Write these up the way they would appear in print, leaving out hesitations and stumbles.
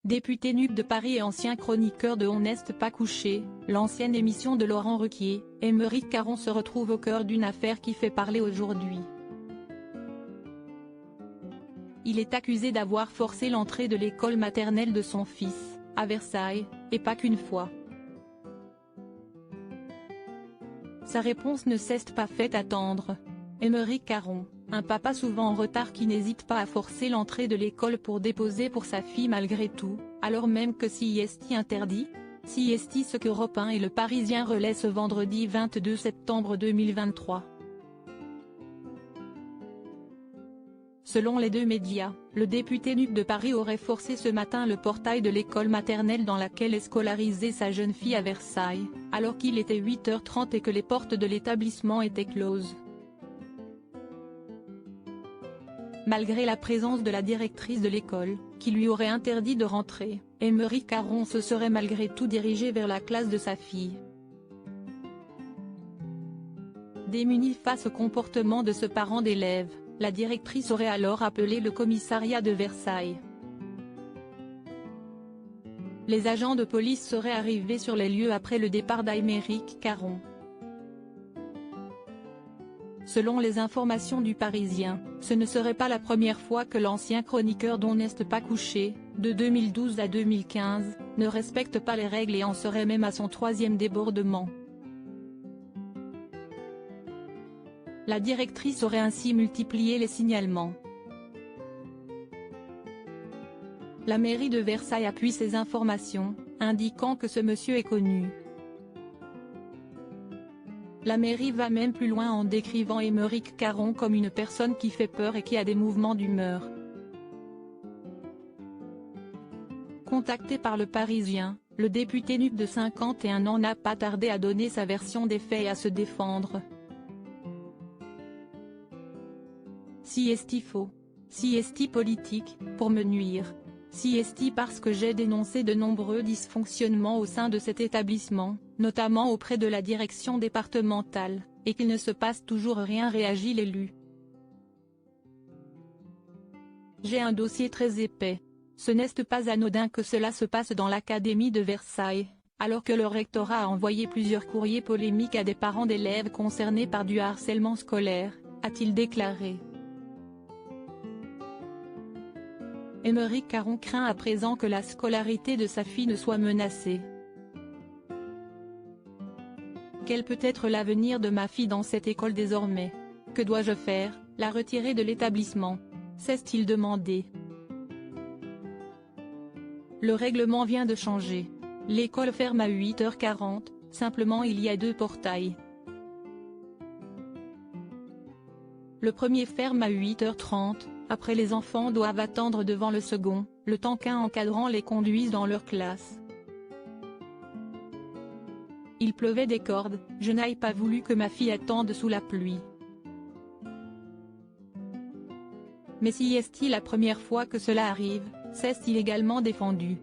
Député NUP de Paris et ancien chroniqueur de On n'est pas couché, l'ancienne émission de Laurent Ruquier, Aymeric Caron se retrouve au cœur d'une affaire qui fait parler aujourd'hui. Il est accusé d'avoir forcé l'entrée de l'école maternelle de son fils, à Versailles, et pas qu'une fois. Sa réponse ne s'est pas fait attendre. Aymeric Caron, un papa souvent en retard qui n'hésite pas à forcer l'entrée de l'école pour déposer pour sa fille malgré tout, alors même que CIST interdit. CIST ce qu'Europe 1 et Le Parisien relaient ce vendredi 22 septembre 2023. Selon les deux médias, le député NUP de Paris aurait forcé ce matin le portail de l'école maternelle dans laquelle est scolarisée sa jeune fille à Versailles, alors qu'il était 8h30 et que les portes de l'établissement étaient closes. Malgré la présence de la directrice de l'école, qui lui aurait interdit de rentrer, Aymeric Caron se serait malgré tout dirigé vers la classe de sa fille. Démunie face au comportement de ce parent d'élève, la directrice aurait alors appelé le commissariat de Versailles. Les agents de police seraient arrivés sur les lieux après le départ d'Aymeric Caron. Selon les informations du Parisien, ce ne serait pas la première fois que l'ancien chroniqueur d'On n'est pas couché, de 2012 à 2015, ne respecte pas les règles et en serait même à son troisième débordement. La directrice aurait ainsi multiplié les signalements. La mairie de Versailles appuie ces informations, indiquant que ce monsieur est connu. La mairie va même plus loin en décrivant Aymeric Caron comme une personne qui fait peur et qui a des mouvements d'humeur. Contacté par le Parisien, le député NUP de 51 ans n'a pas tardé à donner sa version des faits et à se défendre. CIST faux. CIST politique, pour me nuire. CIST parce que j'ai dénoncé de nombreux dysfonctionnements au sein de cet établissement, notamment auprès de la direction départementale, et qu'il ne se passe toujours rien, réagit l'élu. J'ai un dossier très épais. Ce n'est pas anodin que cela se passe dans l'académie de Versailles, alors que le rectorat a envoyé plusieurs courriers polémiques à des parents d'élèves concernés par du harcèlement scolaire, a-t-il déclaré. Aymeric Caron craint à présent que la scolarité de sa fille ne soit menacée. Quel peut être l'avenir de ma fille dans cette école désormais? Que dois-je faire? La retirer de l'établissement? S'est-il demandé. Le règlement vient de changer. L'école ferme à 8h40, simplement il y a deux portails. Le premier ferme à 8h30. Après les enfants doivent attendre devant le second, le temps qu'un encadrant les conduise dans leur classe. Il pleuvait des cordes, je n'ai pas voulu que ma fille attende sous la pluie. Mais si est-il la première fois que cela arrive, s'est-il également défendu.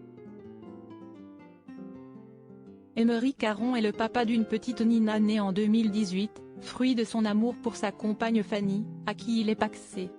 Aymeric Caron est le papa d'une petite Nina née en 2018, fruit de son amour pour sa compagne Fanny, à qui il est pacsé.